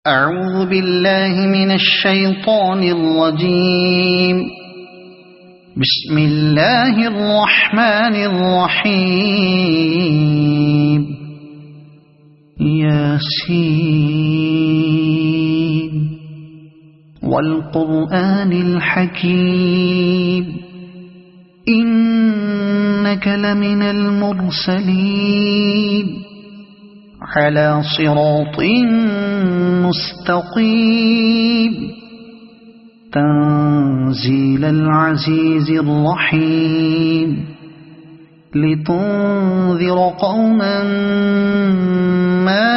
أعوذ بالله من الشيطان الرجيم. بسم الله الرحمن الرحيم. ياسين والقرآن الحكيم إنك لمن المرسلين على صراط مستقيم تنزيل العزيز الرحيم لتنذر قوما ما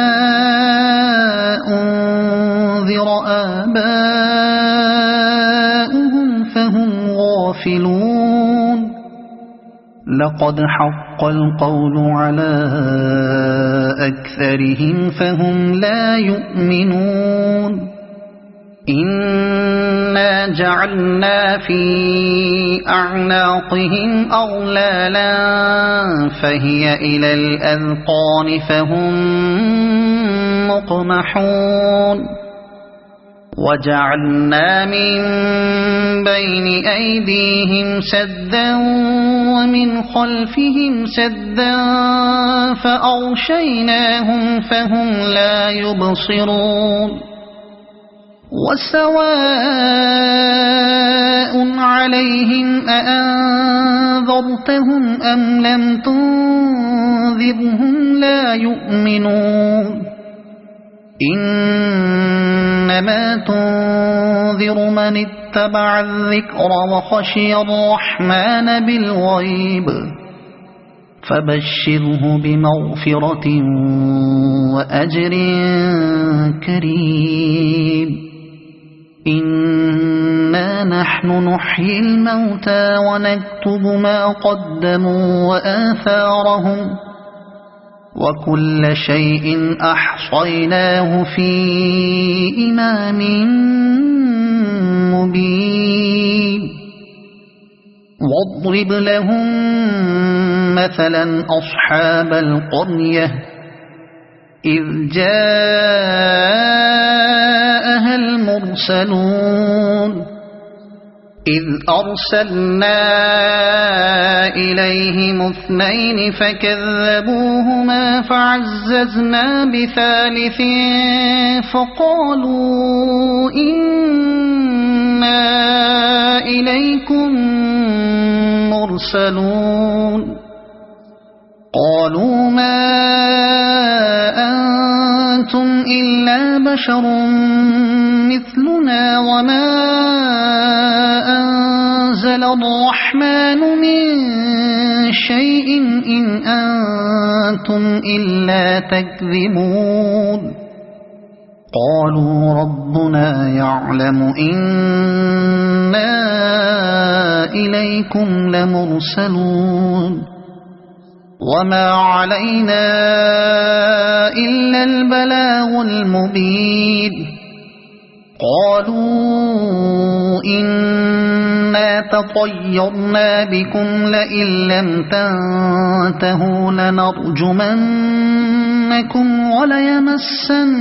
أنذر آباؤهم فهم غافلون. لقد حق القول على أكثرهم فهم لا يؤمنون. إنا جعلنا في أعناقهم أغلالا فهي إلى الأذقان فهم مقمحون. وجعلنا من بين أيديهم سدا ومن خلفهم سدا فأغشيناهم فهم لا يبصرون. وسواء عليهم أأنذرتهم أم لم تنذرهم لا يؤمنون. إنما تنذر من اتبع الذكر وخشي الرحمن بالغيب فبشره بمغفرة وأجر كريم. إنا نحن نحيي الموتى ونكتب ما قدموا وآثارهم وكل شيء أحصيناه في إمام مبين. واضرب لهم مثلا أصحاب القرية إذ جاءها المرسلون إذ أرسلنا إليهم اثنين فكذبوهما فعززنا بثالث فقالوا إنا إليكم مرسلون. قالوا ما أنتم إلا بشر مثلنا وما أنزل الرحمن من شيء إن أنتم إلا تكذبون. قالوا ربنا يعلم إنا إليكم لمرسلون وما علينا إلا البلاغ المبين. قالوا إنا تطيرنا بكم لئن لم تنتهوا لنرجمنكم وليمسنكم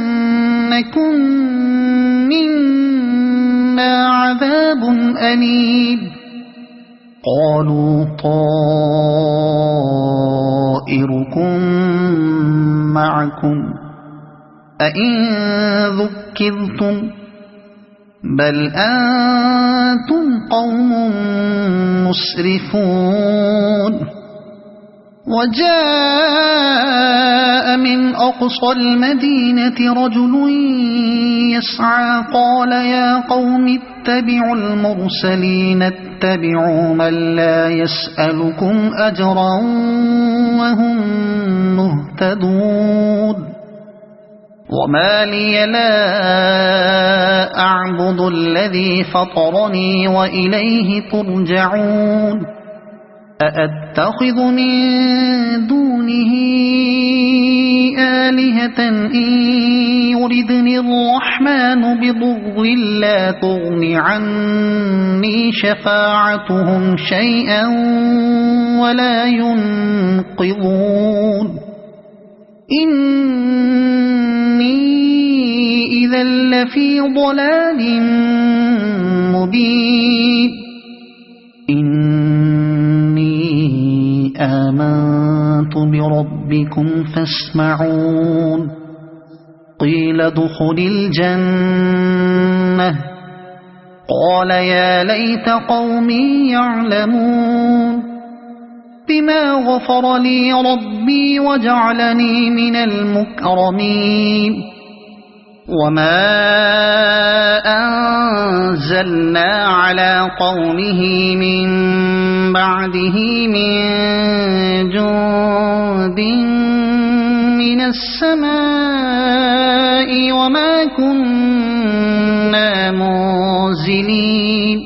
منا عذاب أليم. قالوا طائركم معكم أئن ذكرتم بل أنتم قوم مسرفون. وجاء من أقصى المدينة رجل يسعى قال يا قوم اتبعوا المرسلين اتبعوا من لا يسألكم أجرا وهم مهتدون. وما لي لا أعبد الذي فطرني وإليه ترجعون. أأتخذ من دونه آلهة إن يردني الرحمن بضر لا تغن عني شفاعتهم شيئا ولا ينقذون. إني إذا لفي ضلال مبين إني آمنت بربكم فاسمعون قيل ادخل الجنة قال يا ليت قومي يعلمون بما غفر لي ربي وجعلني من المكرمين وما أنزلنا على قومه من بعده من جند من السماء وما كنا منزلين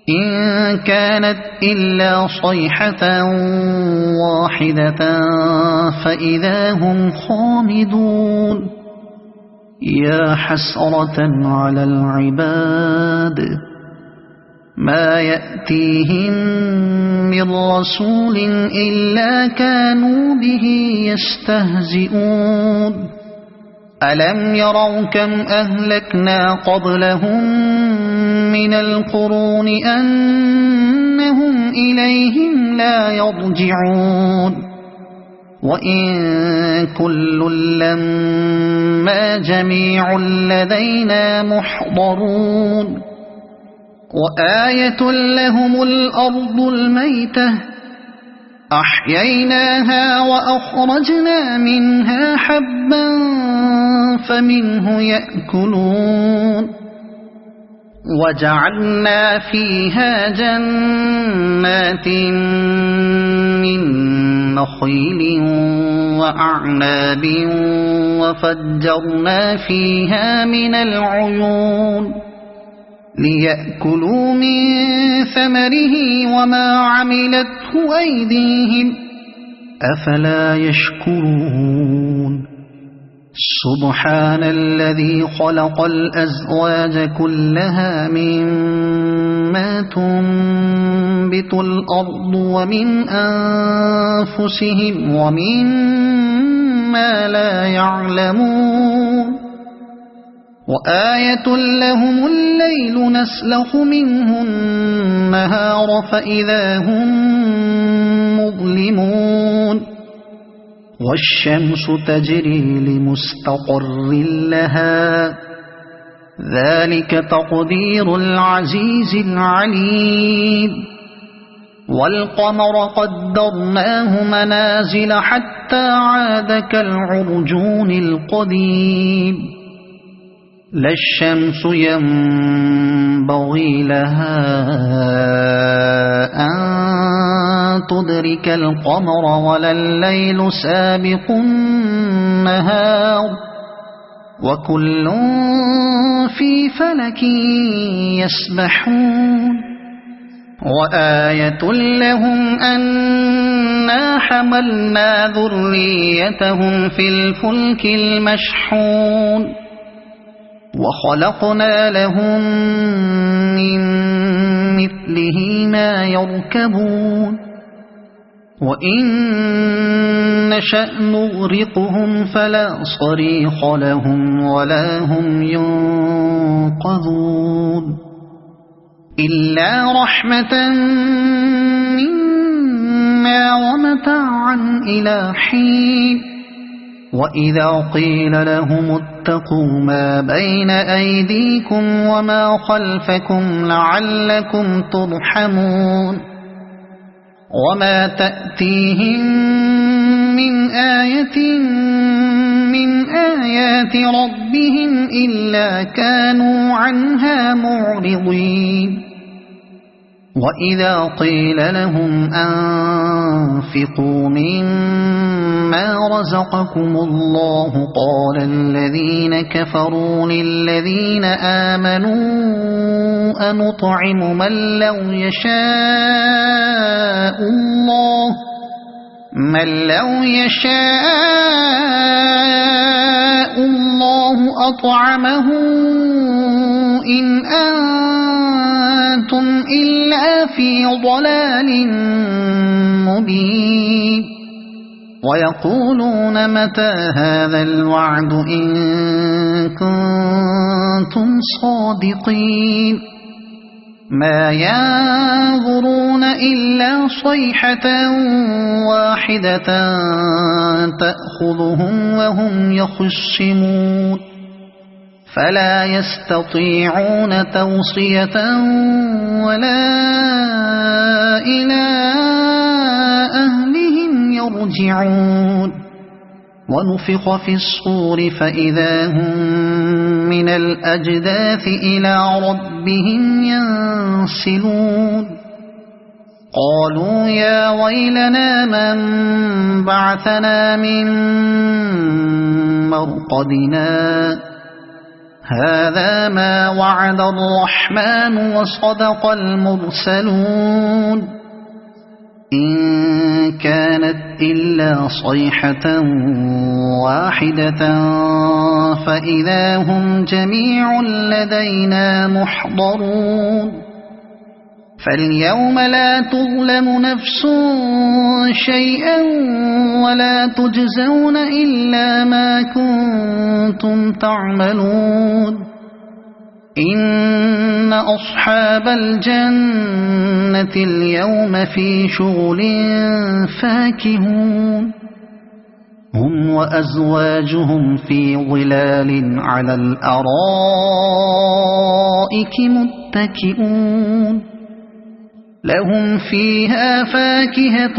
إن كانت إلا صيحة واحدة فإذا هم خامدون يا حسرة على العباد ما يأتيهم من رسول إلا كانوا به يستهزئون ألم يروا كم أهلكنا قبلهم من القرون أنهم إليهم لا يرجعون وإن كل لما جميع لدينا محضرون وآية لهم الأرض الميتة أحييناها وأخرجنا منها حبا فمنه يأكلون وجعلنا فيها جنات من نخيل وأعناب وفجرنا فيها من العيون ليأكلوا من ثمره وما عملته أيديهم أفلا يشكرون سبحان الذي خلق الأزواج كلها مما تنبت الأرض ومن أنفسهم ومما لا يعلمون وآية لهم الليل نسلخ منه النهار فإذا هم مظلمون والشمس تجري لمستقر لها ذلك تقدير العزيز العليم والقمر قدرناه منازل حتى عاد كالعرجون القديم لا الشمس ينبغي لها أن تدرك القمر ولا الليل سابق النهار وكل في فلك يسبحون وآية لهم أنا حملنا ذريتهم في الفلك المشحون وخلقنا لهم من مثله ما يركبون وإن نشأ نغرقهم فلا صريخ لهم ولا هم ينقذون إلا رحمة منا ومتاعا إلى حين وإذا قيل لهم اتقوا ما بين أيديكم وما خلفكم لعلكم ترحمون وما تأتيهم من آية من آيات ربهم إلا كانوا عنها معرضين وإذا قيل لهم أنفقوا مما رزقكم الله قال الذين كفروا للذين آمنوا أنطعم من لو يشاء الله أطعمه إن أنتم إلا في ضلال مبين ويقولون متى هذا الوعد إن كنتم صادقين ما ينظرون إلا صيحة واحدة تأخذهم وهم يخصمون فلا يستطيعون توصية ولا إلى أهلهم يرجعون ونفخ في الصور فإذا هم من الأجداث إلى ربهم ينسلون قالوا يا ويلنا من بعثنا من مرقدنا هذا ما وعد الرحمن وصدق المرسلون إن كانت إلا صيحة واحدة فإذا هم جميع لدينا محضرون فاليوم لا تظلم نفس شيئا ولا تجزون إلا ما كنتم تعملون إن أصحاب الجنة اليوم في شغل فاكهون هم وأزواجهم في ظلال على الأرائك متكئون لهم فيها فاكهة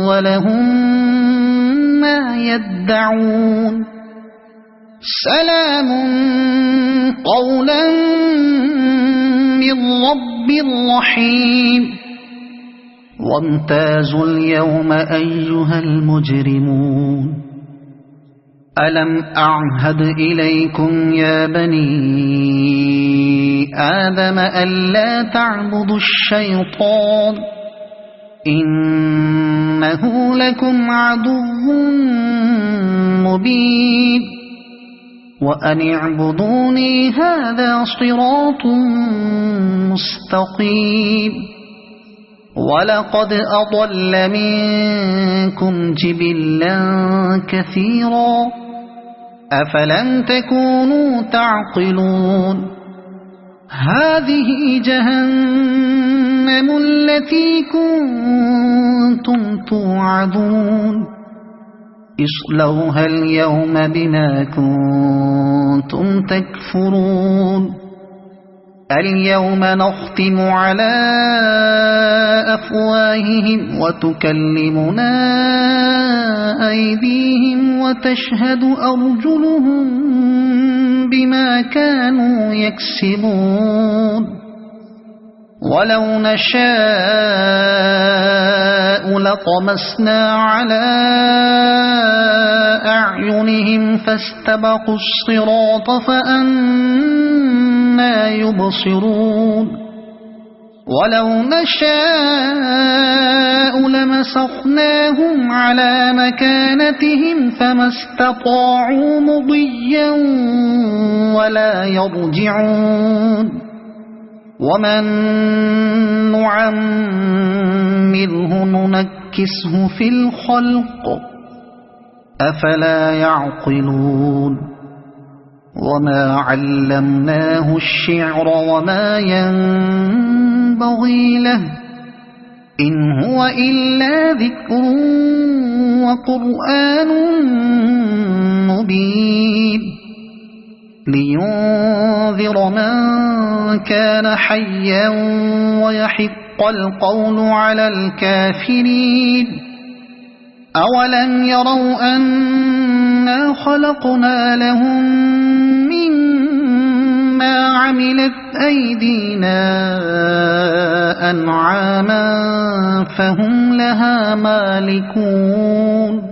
ولهم ما يدعون سلام قولا من رب رحيم وامتازوا اليوم أيها المجرمون ألم أعهد إليكم يا بني آدم ألا تعبدوا الشيطان إنه لكم عدو مبين وأن اعبدوني هذا صراط مستقيم ولقد أضل منكم جبلا كثيرا أفلم تكونوا تعقلون هذه جهنم التي كنتم توعدون اصلوها اليوم بما كنتم تكفرون اليوم نختم على أفواههم وتكلمنا أيديهم وتشهد أرجلهم بما كانوا يكسبون ولو نشاء لطمسنا على أعينهم فاستبقوا الصراط فأنى يبصرون ولو نشاء لمسخناهم على مكانتهم فما استطاعوا مضيا ولا يرجعون ومن نعمره ننكسه في الخلق أفلا يعقلون وما علمناه الشعر وما ينبغي له إن هو إلا ذكر وقرآن مبين لينذر من كان حيا ويحق القول على الكافرين أولم يروا أنا خلقنا لهم مما عملت أيدينا أنعاما فهم لها مالكون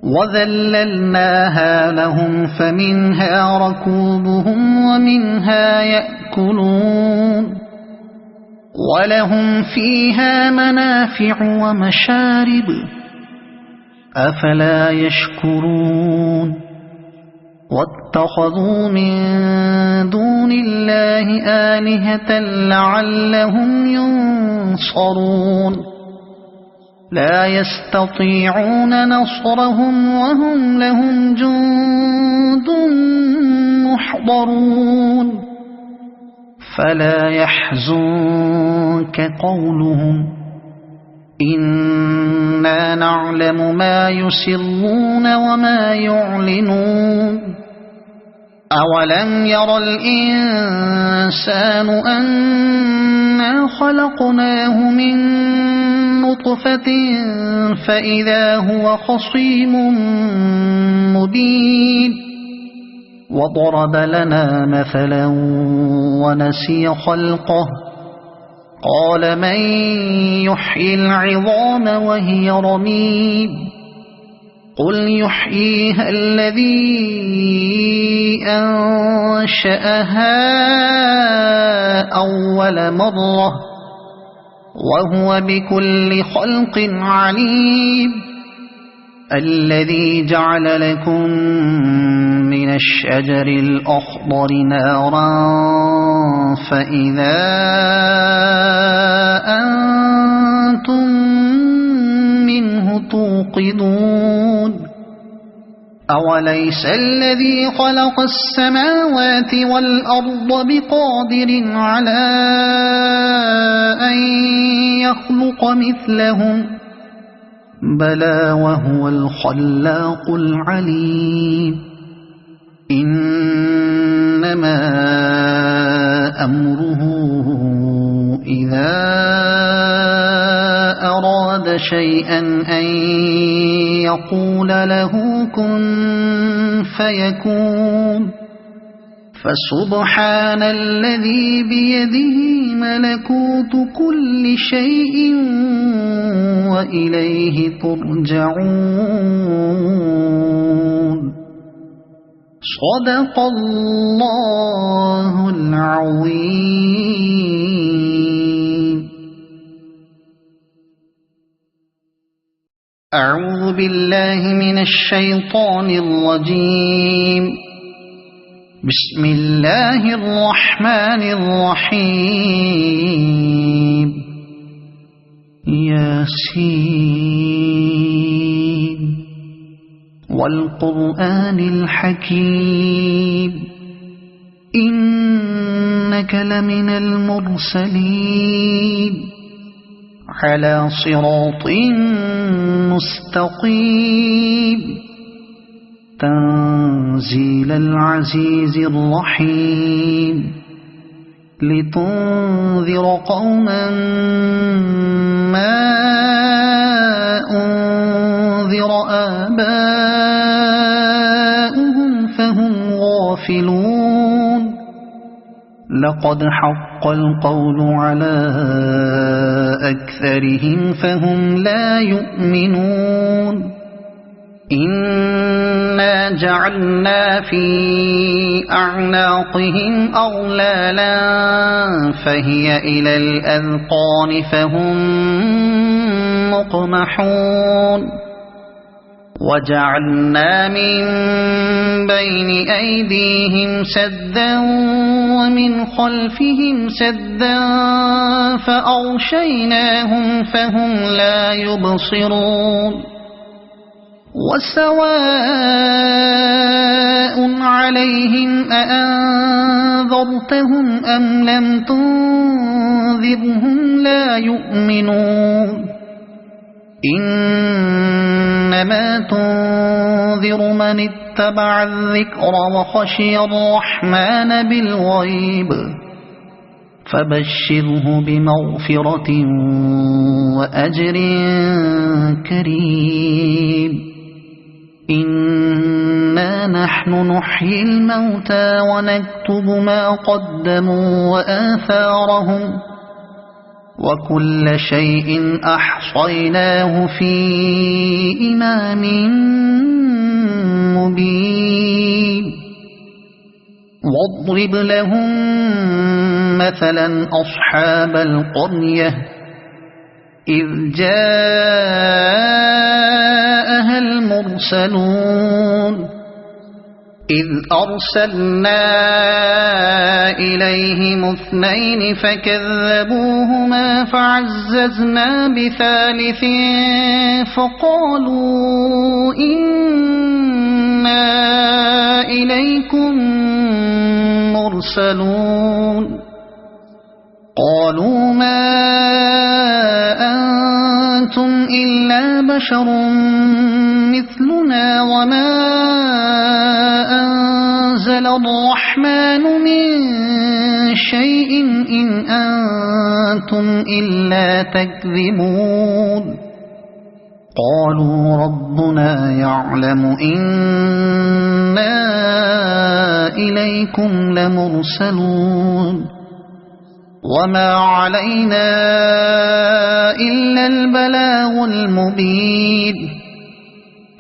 وذللناها لهم فمنها ركوبهم ومنها يأكلون ولهم فيها منافع ومشارب أفلا يشكرون واتخذوا من دون الله آلهة لعلهم ينصرون لا يستطيعون نصرهم وهم لهم جند محضرون فلا يحزنك قولهم إنا نعلم ما يسرون وما يعلنون أولم ير الإنسان أنا خلقناه من نطفة فإذا هو خصيم مبين وضرب لنا مثلا ونسي خلقه قال من يحيي العظام وهي رميم قل يحييها الذي أنشأها أول مرة وهو بكل خلق عليم الذي جعل لكم من الشجر الأخضر نارا فإذا أنتم منه توقدون أوليس الذي خلق السماوات والأرض بقادر على أن يخلق مثلهم بلى وهو الخلاق العليم إنما أمره إذا أراد شيئا أن يقول له كن فيكون فسبحان الذي بيده ملكوت كل شيء وإليه ترجعون صدق الله العظيم. أعوذ بالله من الشيطان الرجيم. بسم الله الرحمن الرحيم. ياسين والقرآن الحكيم إنك لمن المرسلين على صراط مستقيم تنزيل العزيز الرحيم لتنذر قوما ما أنذر آباؤهم فهم غافلون لقد حق القول على أكثرهم فهم لا يؤمنون إنا جعلنا في أعناقهم أغلالا فهي إلى الأذقان فهم مقمحون وجعلنا من بين أيديهم سدا ومن خلفهم سدا فأغشيناهم فهم لا يبصرون وسواء عليهم أأنذرتهم أم لم تنذرهم لا يؤمنون إنما تنذر من اتبع الذكر وخشي الرحمن بالغيب فبشره بمغفرة وأجر كريم إنا نحن نحيي الموتى ونكتب ما قدموا وآثارهم وكل شيء أحصيناه في إمام مبين واضرب لهم مثلا أصحاب القرية إذ جاءها المرسلون إذ أرسلنا إليهم 2 فكذبوهما فعززنا بثالث فقالوا إنا إليكم مرسلون قالوا ما أنتم إلا بشر مثلنا وما أنزل الرحمن من شيء إن أنتم إلا تكذبون قالوا ربنا يعلم إنا إليكم لمرسلون وما علينا إلا البلاغ المبين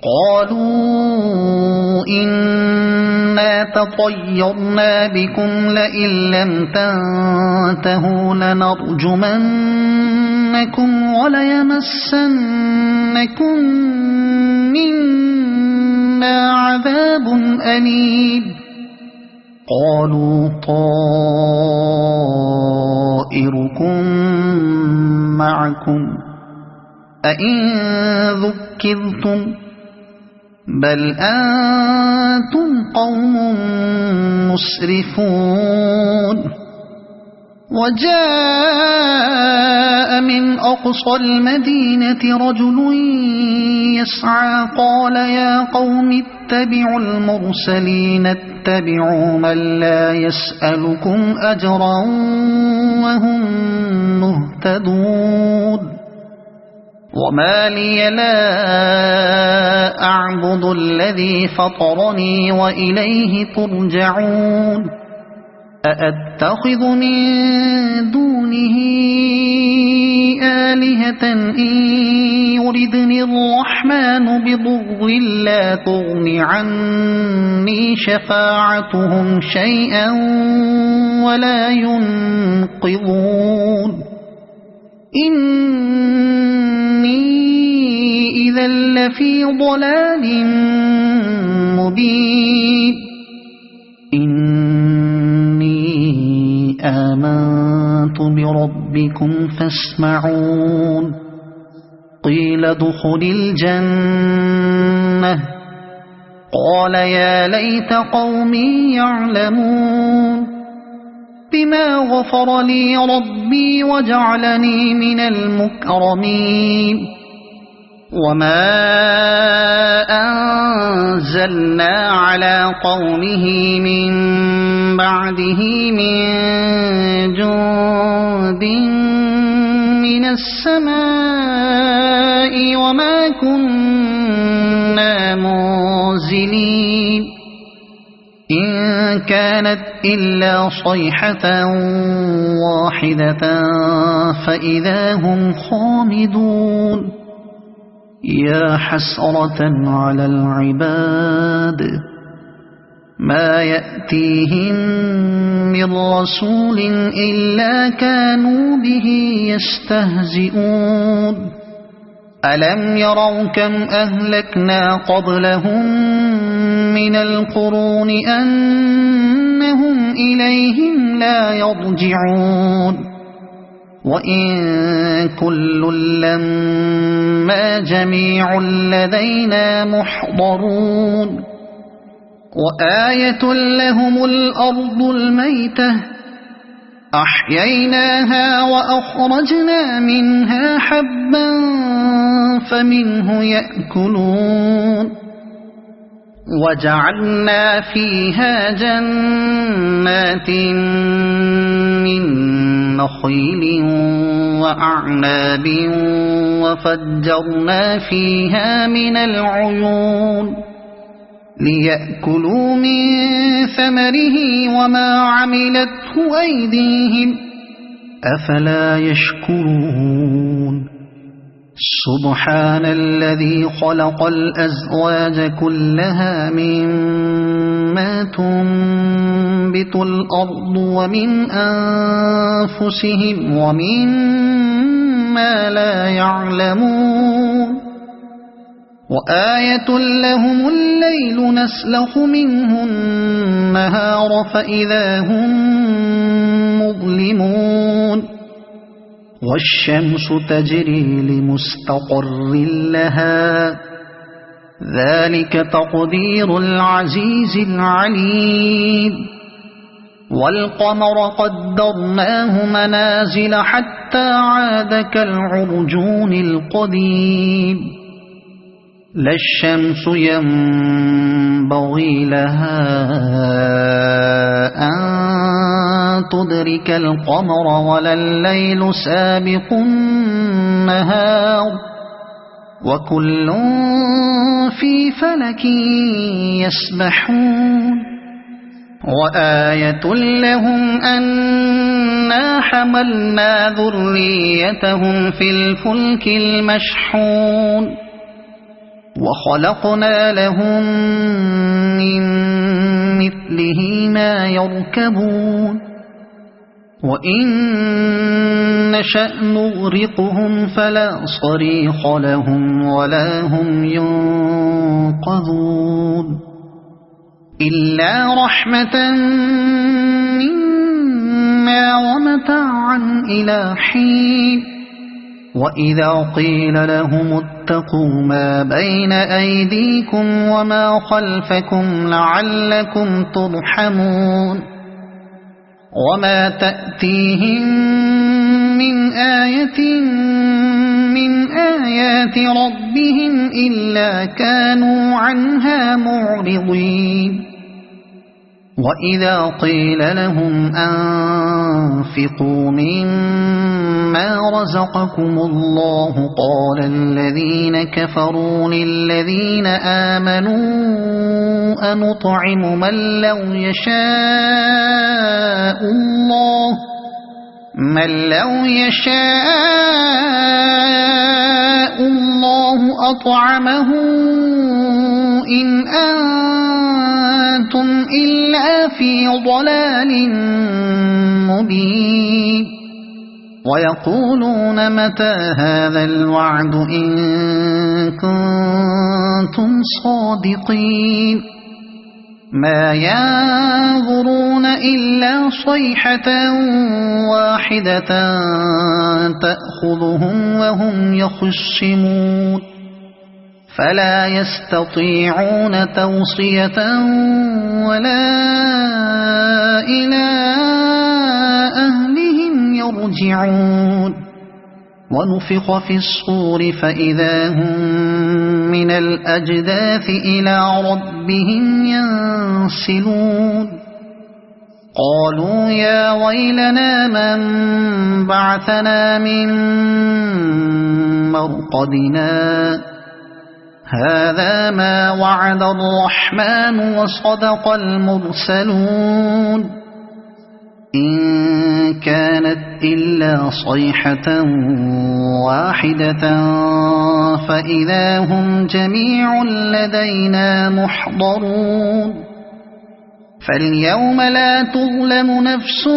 قالوا إنا تطيرنا بكم لئن لم تنتهوا لنرجمنكم وليمسنكم منا عذاب أليم قالوا طائركم معكم أئن ذكرتم بل أنتم قوم مسرفون وجاء من أقصى المدينة رجل يسعى قال يا قوم اتبعوا المرسلين اتبعوا من لا يسألكم أجرا وهم مهتدون وما لي لا أعبد الذي فطرني وإليه ترجعون أأتخذ من دونه آلهة إن يردني الرحمن بضر لا تغن عني شفاعتهم شيئا ولا ينقذون إني إذا لفي ضلال مبين إني آمنت بربكم فاسمعون قيل ادخل الجنة قال يا ليت قومي يعلمون بما غفر لي ربي وجعلني من المكرمين وما أنزلنا على قومه من بعده من جند من السماء وما كنا منزلين إن كانت إلا صيحة واحدة فإذا هم خامدون يا حسرة على العباد ما يأتيهم من رسول إلا كانوا به يستهزئون ألم يروا كم أهلكنا قبلهم من القرون أنهم إليهم لا يرجعون وإن كل لما جميع لدينا محضرون وآية لهم الأرض الميتة أحييناها وأخرجنا منها حبا فمنه يأكلون وجعلنا فيها جنات من نخيل وأعناب وفجرنا فيها من العيون ليأكلوا من ثمره وما عملته أيديهم أفلا يشكرون سبحان الذي خلق الأزواج كلها مما تنبت الأرض ومن أنفسهم ومما لا يعلمون وآية لهم الليل نسلخ منه النهار فإذا هم مظلمون والشمس تجري لمستقر لها ذلك تقدير العزيز العليم والقمر قدرناه منازل حتى عاد كالعرجون القديم لا الشمس ينبغي لها أن تدرك القمر ولا الليل سابق النهار وكل في فلك يسبحون وآية لهم أنا حملنا ذريتهم في الفلك المشحون وخلقنا لهم من مثله ما يركبون وإن نشأ نغرقهم فلا صريخ لهم ولا هم ينقذون إلا رحمة منا ومتاعا إلى حين وإذا قيل لهم اتقوا ما بين أيديكم وما خلفكم لعلكم ترحمون وما تأتيهم من آية من آيات ربهم إلا كانوا عنها معرضين وإذا قيل لهم أنفقوا مما رزقكم الله قال الذين كفروا للذين آمنوا أنطعم من لو يشاء الله أطعمه إن أنتم إلا في ضلال مبين ويقولون متى هذا الوعد إن كنتم صادقين ما ينظرون إلا صيحة واحدة تأخذهم وهم يخصمون فلا يستطيعون توصية ولا إلى أهلهم يرجعون ونفخ في الصور فإذا هم من الأجداث إلى ربهم ينسلون قالوا يا ويلنا من بعثنا من مرقدنا هذا ما وعد الرحمن وصدق المرسلون إن كانت إلا صيحة واحدة فإذا هم جميع لدينا محضرون فاليوم لا تظلم نفس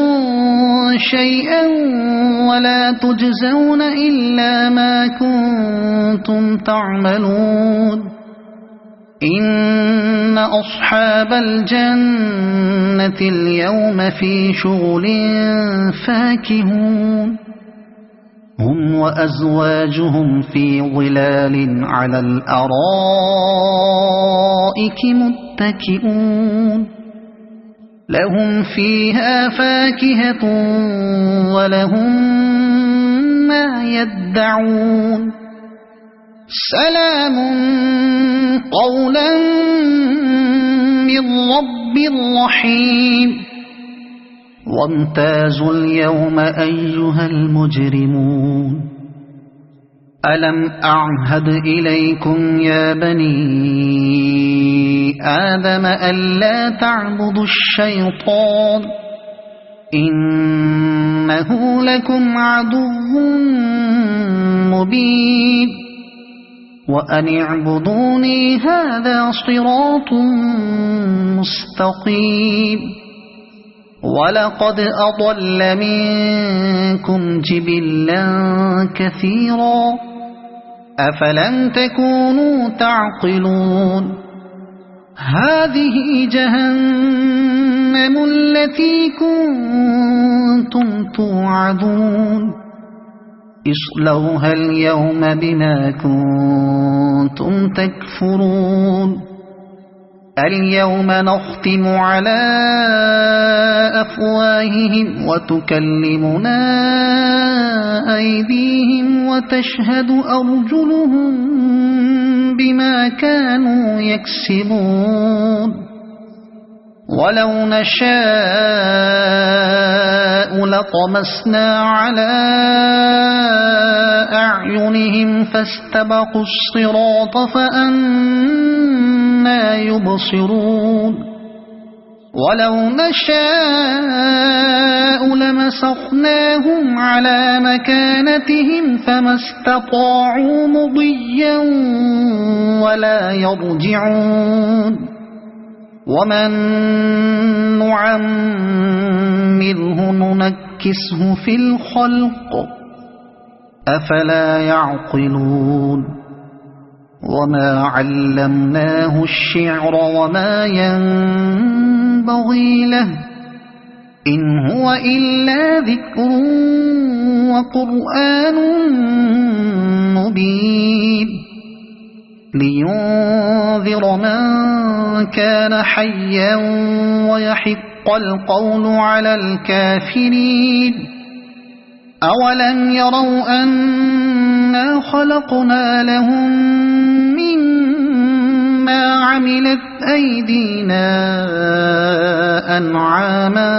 شيئا ولا تجزون إلا ما كنتم تعملون إن أصحاب الجنة اليوم في شغل فاكهون هم وأزواجهم في ظلال على الأرائك متكئون لهم فيها فاكهة ولهم ما يدعون سلام قولا من رب رحيم وامتازوا اليوم أيها المجرمون ألم أعهد إليكم يا بني آدم ألا تعبدوا الشيطان إنه لكم عدو مبين وأن اعبدوني هذا صراط مستقيم ولقد أضل منكم جبلا كثيرا أفلم تكونوا تعقلون هذه جهنم التي كنتم توعدون اصلوها اليوم بما كنتم تكفرون اليوم نختم على أفواههم وتكلمنا أيديهم وتشهد أرجلهم بما كانوا يكسبون ولو نشاء لطمسنا على أعينهم فاستبقوا الصراط فأنى يبصرون ولو نشاء لمسخناهم على مكانتهم فما استطاعوا مضيا ولا يرجعون ومن نعمره ننكسه في الخلق أفلا يعقلون وما علمناه الشعر وما ينبغي له إن هو إلا ذكر وقرآن مبين لينذر من كان حيا ويحق القول على الكافرين أولم يروا أنا خلقنا لهم مما عملت أيدينا أنعاما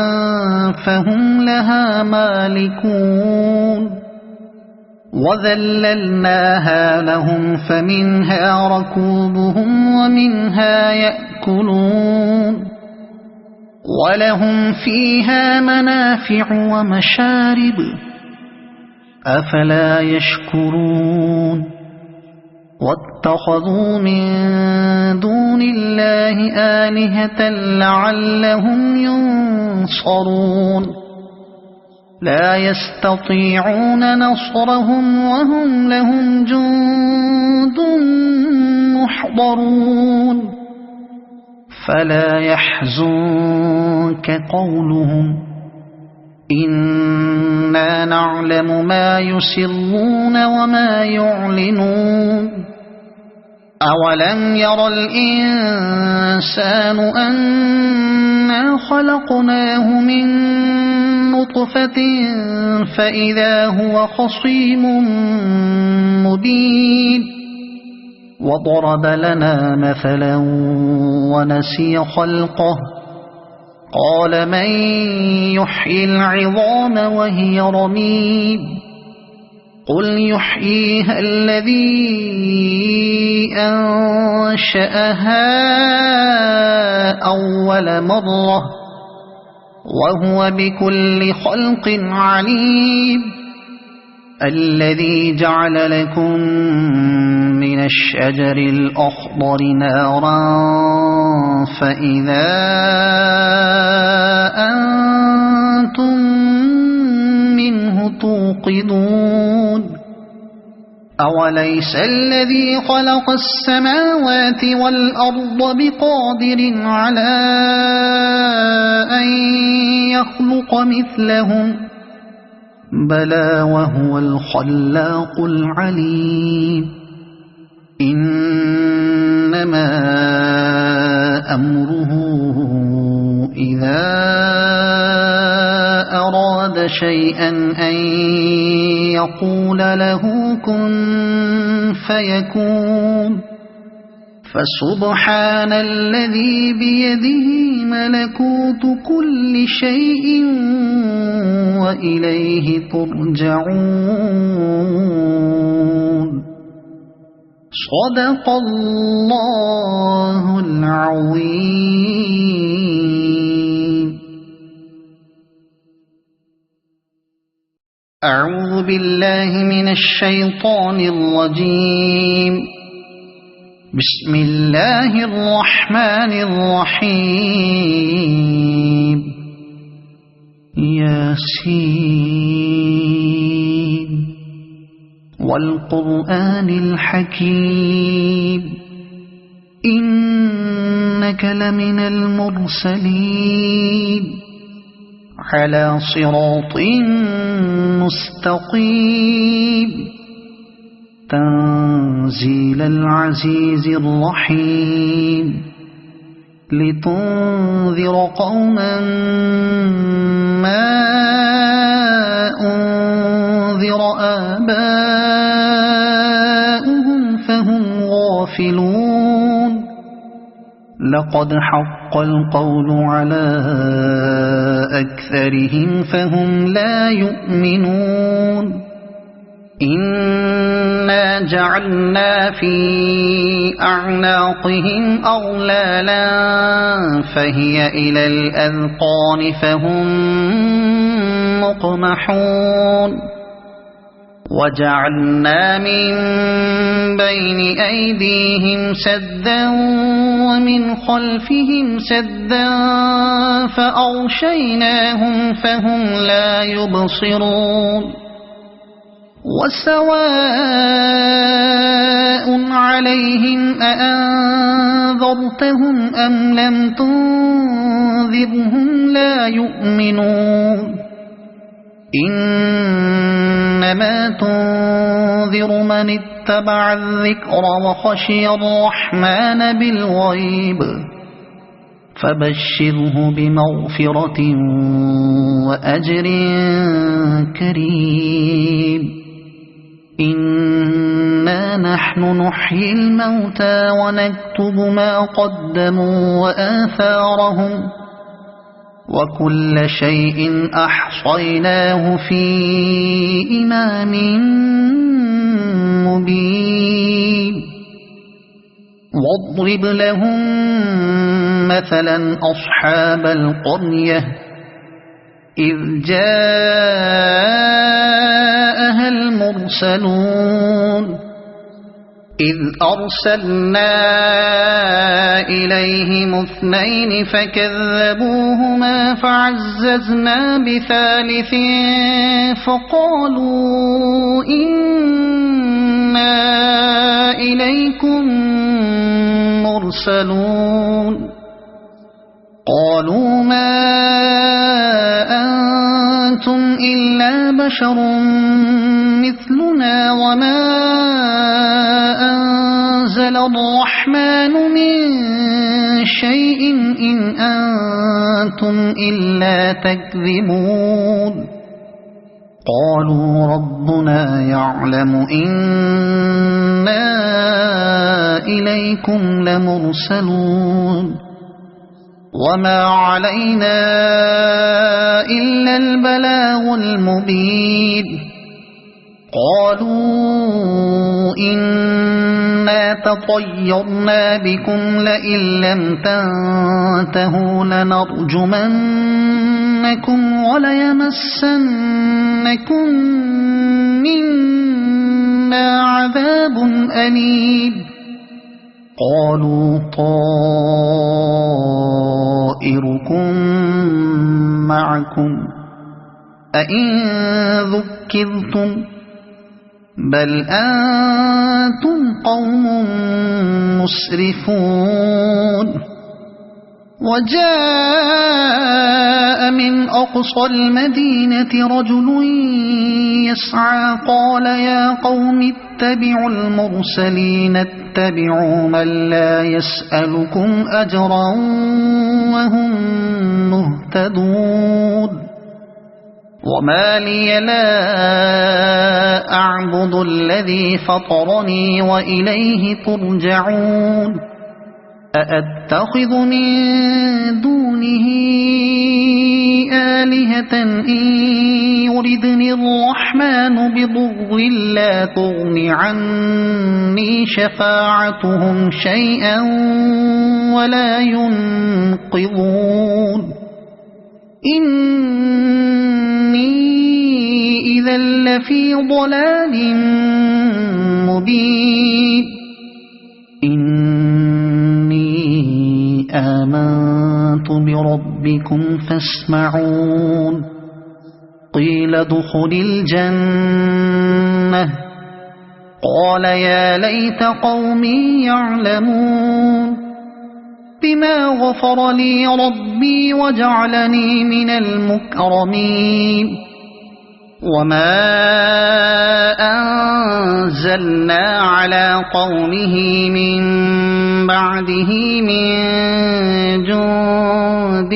فهم لها مالكون وذللناها لهم فمنها ركوبهم ومنها يأكلون ولهم فيها منافع ومشارب أفلا يشكرون واتخذوا من دون الله آلهة لعلهم ينصرون لا يستطيعون نصرهم وهم لهم جند محضرون فلا يحزنك قولهم إنا نعلم ما يسرون وما يعلنون أولم ير الإنسان أنا خلقناه من نطفة فإذا هو خصيم مبين وضرب لنا مثلا ونسي خلقه قال من يحيي العظام وهي رميم قل يحييها الذي أنشأها أول مرة وهو بكل خلق عليم الذي جعل لكم من الشجر الأخضر نارا فإذا أنتم منه توقدون أوليس الذي خلق السماوات والأرض بقادر على أن يخلق مثلهم بلى وهو الخلاق العليم إنما أمره إذا أراد شيئا أن يقول له كن فيكون فسبحان الذي بيده ملكوت كل شيء وإليه ترجعون صدق الله العظيم. أعوذ بالله من الشيطان الرجيم. بسم الله الرحمن الرحيم. ياسين والقرآن الحكيم إنك لمن المرسلين على صراط مستقيم تنزيل العزيز الرحيم لتنذر قوما ما أنذر آباؤهم فهم غافلون لقد حق القول على أكثرهم فهم لا يؤمنون إنا جعلنا في أعناقهم أغلالا فهي إلى الأذقان فهم مقمحون وجعلنا من بين أيديهم سدا ومن خلفهم سدا فأغشيناهم فهم لا يبصرون وسواء عليهم أأنذرتهم أم لم تنذرهم لا يؤمنون إنما تنذر من اتبع الذكر وخشي الرحمن بالغيب فبشره بمغفرة وأجر كريم إنا نحن نحيي الموتى ونكتب ما قدموا وآثارهم وكل شيء أحصيناه في إمام مبين واضرب لهم مثلا أصحاب القرية إذ جاءها المرسلون إذ أرسلنا إليهم اثنين فكذبوهما فعززنا بثالث فقالوا إنا إليكم مرسلون قالوا ما أنتم إلا بشر مثلنا وما أنزل الرحمن من شيء إن أنتم إلا تكذبون قالوا ربنا يعلم إنا إليكم لمرسلون وما علينا إلا البلاغ المبين قالوا إنا تطيرنا بكم لئن لم تنتهوا لنرجمنكم وليمسنكم منا عذاب أليم قالوا طائركم معكم أئن ذكرتم بل أنتم قوم مسرفون وجاء من أقصى المدينة رجل يسعى قال يا قوم اتبعوا المرسلين اتبعوا من لا يسألكم أجرا وهم مهتدون وما لي لا أعبد الذي فطرني وإليه ترجعون أأتخذ من دونه آلهة إن يردني الرحمن بضر لا تغن عني شفاعتهم شيئا ولا ينقذون إني إذا لفي ضلال مبين إني آمنت بربكم فاسمعون قيل ادخل الجنة قال يا ليت قومي يعلمون بما غفر لي ربي وجعلني من المكرمين وما أنزلنا على قومه من بعده من جند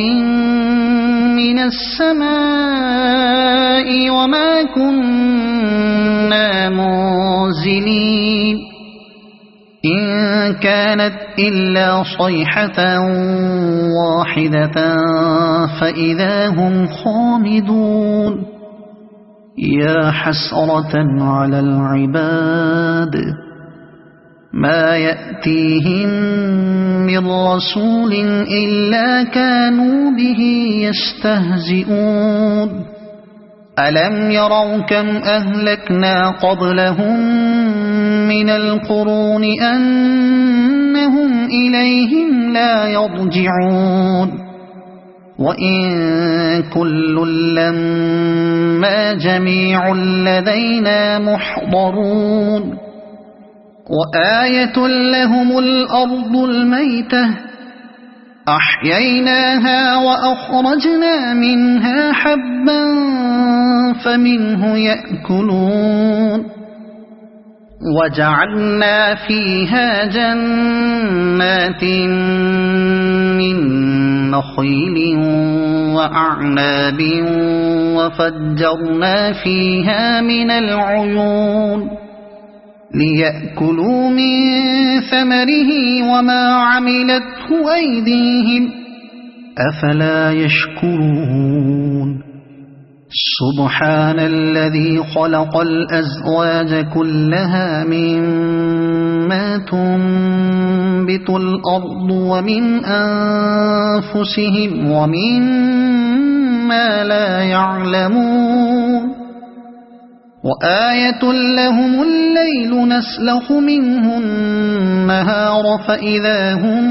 من السماء وما كنا منزلين إن كانت إلا صيحة واحدة فإذا هم خامدون يا حسرة على العباد ما يأتيهم من رسول إلا كانوا به يستهزئون ألم يروا كم أهلكنا قبلهم من القرون أنهم إليهم لا يرجعون وإن كل لما جميع لدينا محضرون وآية لهم الأرض الميتة أحييناها وأخرجنا منها حبا فمنه يأكلون وجعلنا فيها جنات من نخيل وأعناب وفجرنا فيها من العيون ليأكلوا من ثمره وما عملته أيديهم أفلا يشكرون سبحان الذي خلق الأزواج كلها مما تنبت الأرض ومن أنفسهم ومما لا يعلمون وآية لهم الليل نسلخ منه النهار فإذا هم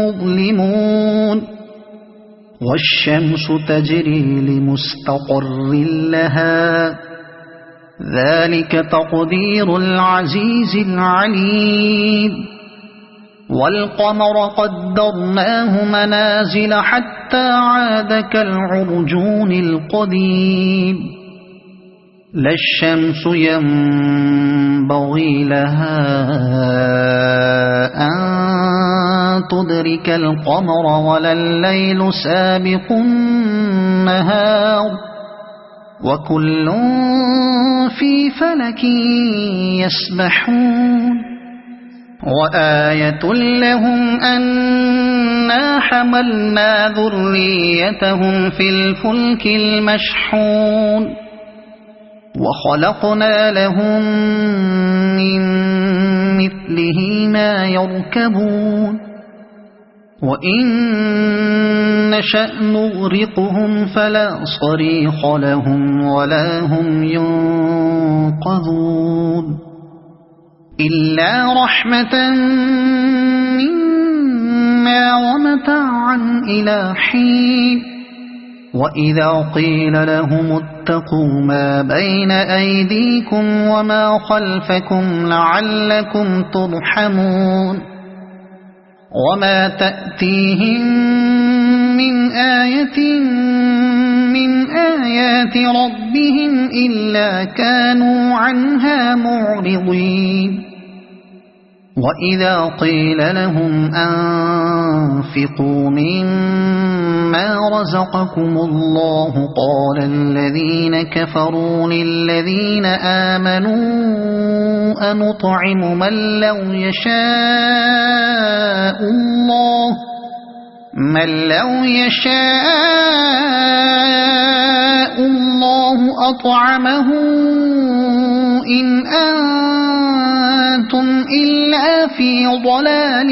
مظلمون والشمس تجري لمستقر لها ذلك تقدير العزيز العليم والقمر قدرناه منازل حتى عاد كالعرجون القديم لا الشمس ينبغي لها أن تدرك القمر ولا الليل سابق النهار وكل في فلك يسبحون وآية لهم أنا حملنا ذريتهم في الفلك المشحون وخلقنا لهم من مثله ما يركبون وإن نشأ نغرقهم فلا صريخ لهم ولا هم ينقذون إلا رحمة منا ومتاعا إلى حين وإذا قيل لهم اتقوا ما بين أيديكم وما خلفكم لعلكم ترحمون وما تأتيهم من آية من آيات ربهم إلا كانوا عنها معرضين وإذا قيل لهم أنفقوا مما رزقكم الله قال الذين كفروا للذين آمنوا أنطعم من لو يشاء الله أطعمه إن أنتم إلا في ضلال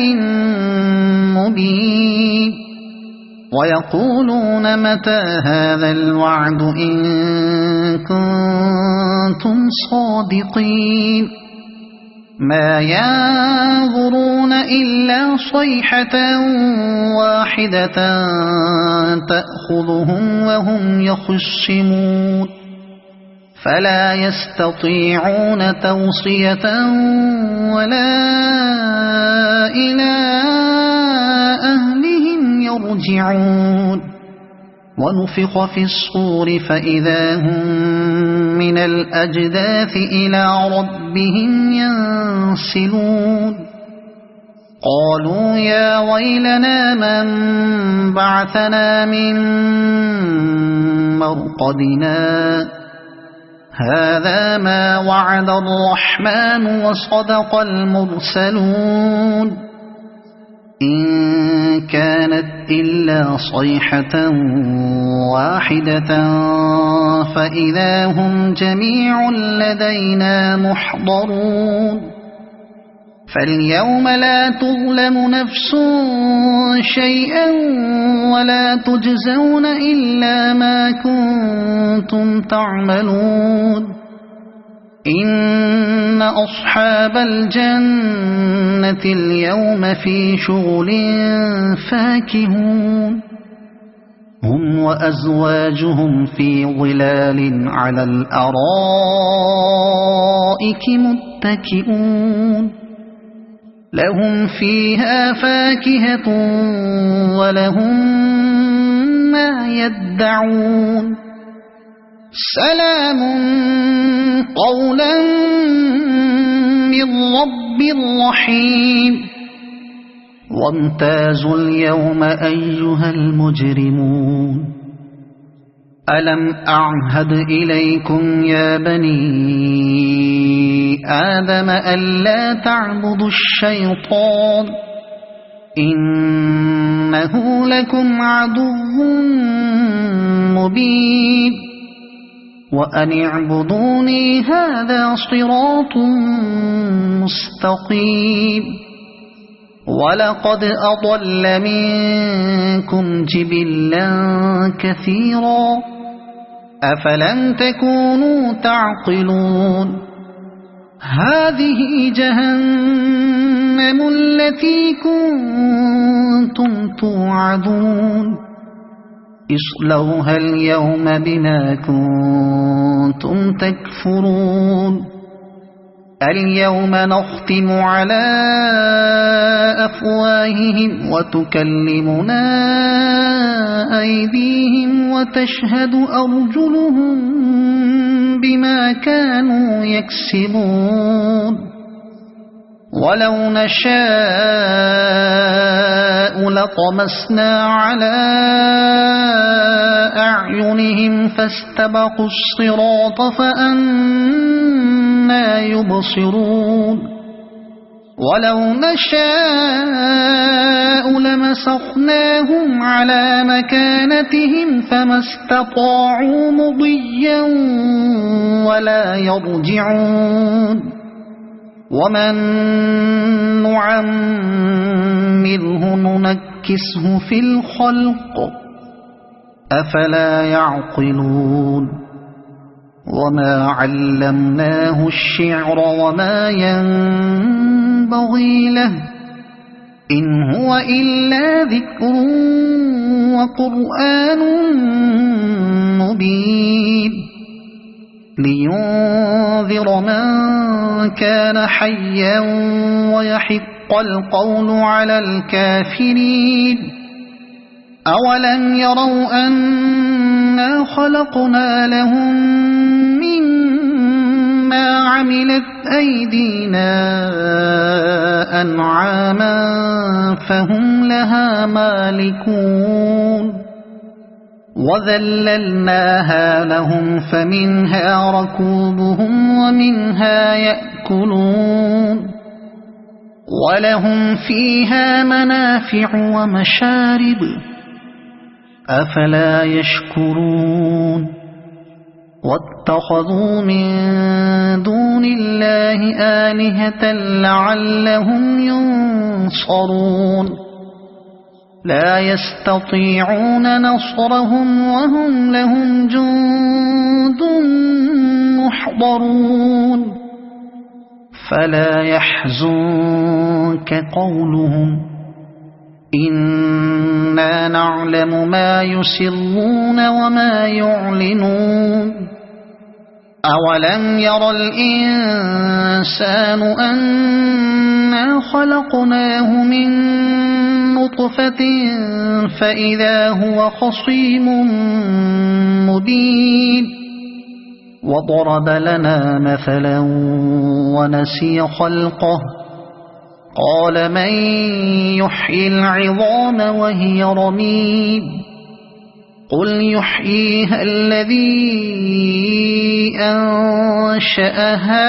مبين ويقولون متى هذا الوعد إن كنتم صادقين ما ينظرون إلا صيحة واحدة تأخذهم وهم يخصمون فلا يستطيعون توصية ولا إلى أهلهم يرجعون ونفخ في الصور فإذا هم من الأجداث إلى ربهم ينسلون قالوا يا ويلنا من بعثنا من مرقدنا هذا ما وعد الرحمن وصدق المرسلون إن كانت إلا صيحة واحدة فإذا هم جميع لدينا محضرون فاليوم لا تظلم نفس شيئا ولا تجزون إلا ما كنتم تعملون إن أصحاب الجنة اليوم في شغل فاكهون هم وأزواجهم في ظلال على الأرائك متكئون لهم فيها فاكهة ولهم ما يدعون سلام قولا من رب رحيم وامتازوا اليوم أيها المجرمون ألم أعهد إليكم يا بني آدم ألا تعبدوا الشيطان إنه لكم عدو مبين وأن اعبدوني هذا صراط مستقيم ولقد أضل منكم جبلا كثيرا أفلم تكونوا تعقلون هذه جهنم التي كنتم توعدون اصلوها اليوم بما كنتم تكفرون اليوم نختم على أفواههم وتكلمنا أيديهم وتشهد أرجلهم بما كانوا يكسبون ولو نشاء لطمسنا على أعينهم فاستبقوا الصراط فأنى يبصرون ولو نشاء لمسخناهم على مكانتهم فما استطاعوا مضيا ولا يرجعون ومن نعمره ننكسه في الخلق أفلا يعقلون وما علمناه الشعر وما ينبغي له إن هو إلا ذكر وقرآن مبين لينذر من كان حيا ويحق القول على الكافرين أولم يروا أنا خلقنا لهم مما عملت أيدينا أنعاما فهم لها مالكون وذللناها لهم فمنها ركوبهم ومنها يأكلون ولهم فيها منافع ومشارب أفلا يشكرون واتخذوا من دون الله آلهة لعلهم ينصرون لا يستطيعون نصرهم وهم لهم جند محضرون فلا يحزنك قولهم إنا نعلم ما يسرون وما يعلنون أولم ير الإنسان أنا خلقناه من نطفة فإذا هو خصيم مبين وضرب لنا مثلا ونسي خلقه قال من يحيي العظام وهي رميم قل يحييها الذي أنشأها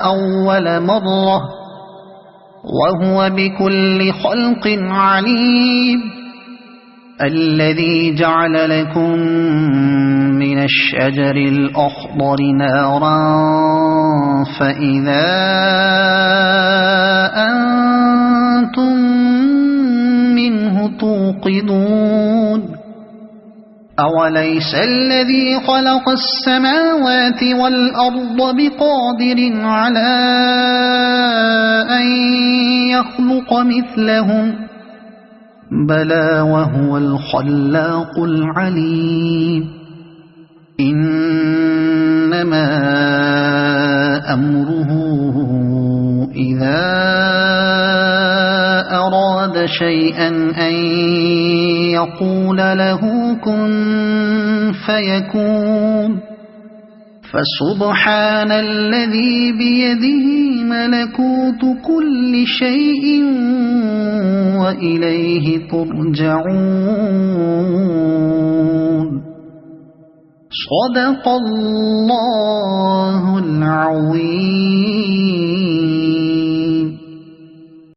أول مرة وهو بكل خلق عليم الذي جعل لكم من الشجر الأخضر نارا فإذا أنتم منه توقدون أوليس الذي خلق السماوات والأرض بقادر على أن يخلق مثلهم بلى وهو الخلاق العليم إنما أمره إذا أراد شيئا أن يقول له كن فيكون فسبحان الذي بيده ملكوت كل شيء وإليه ترجعون صدق الله العظيم.